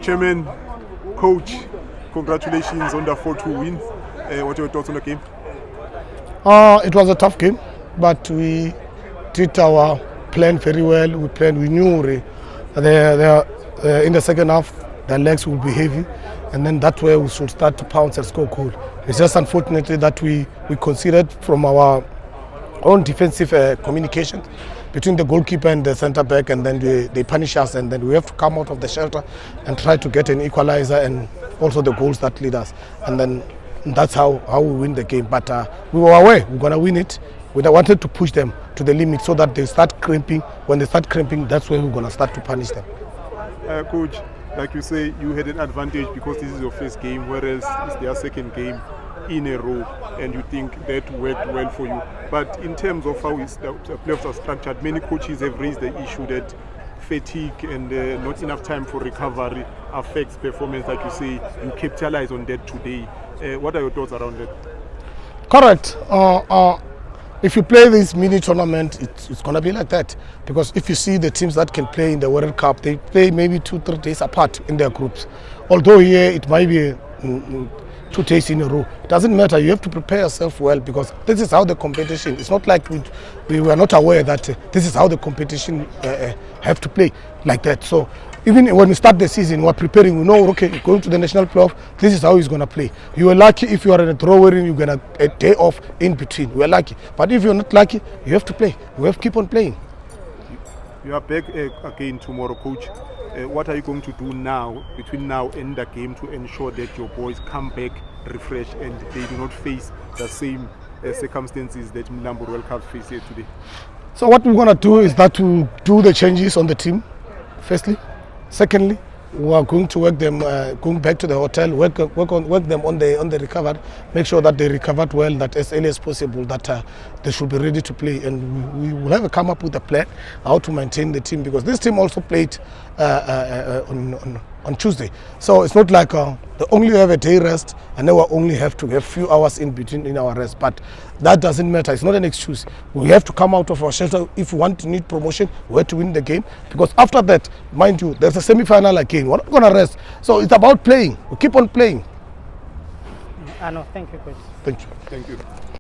Chairman, coach, congratulations on the 4-2 win. What are your thoughts on the game? It was a tough game, but we did our plan very well. We knew in the second half the legs will be heavy, and then that's where we should start to pounce and score goal. It's just unfortunately that we considered from our own defensive communication between the goalkeeper and the centre back, and then they punish us, and then we have to come out of the shelter and try to get an equalizer and also the goals that lead us, and then that's how we win the game. But we were aware we're going to win it. We wanted to push them to the limit so that they start cramping. When they start cramping, that's where we're going to start to punish them. Coach, like you say, you had an advantage because this is your first game, whereas it's their second game in a row, and you think that worked well for you. But in terms of how the playoffs are structured, many coaches have raised the issue that fatigue and not enough time for recovery affects performance. Like you say, you capitalize on that today. What are your thoughts around that? Correct. If you play this mini tournament, it's going to be like that. Because if you see the teams that can play in the World Cup, they play maybe 2-3 days apart in their groups. Although here it might be 2 days in a row. It doesn't matter. You have to prepare yourself well, because this is how the competition. It's not like we were not aware that this is how the competition have to play like that. So even when we start the season, we're preparing. We know, okay, going to the national playoff, this is how he's going to play. You are lucky if you are in a draw you get a day off in between. We are lucky. But if you're not lucky, you have to play. We have to keep on playing. You are back again tomorrow, Coach. What are you going to do now, between now and the game, to ensure that your boys come back refreshed and they do not face the same circumstances that Mlambo World Cup faced here today? So what we're going to do is that to do the changes on the team, firstly. Secondly, we are going to work them, going back to the hotel, work them on the recovery, make sure that they recovered well, that as early as possible, that they should be ready to play. And we will have to come up with a plan how to maintain the team, because this team also played on Tuesday. So it's not like they only have a day rest and they will only have to have few hours in between in our rest. But that doesn't matter. It's not an excuse. We have to come out of our shelter. If we want to need promotion, we have to win the game, because after that, mind you, there's a semi-final again. We're not going to rest. So it's about playing. We keep on playing. No, thank you, Coach. Thank you. Thank you.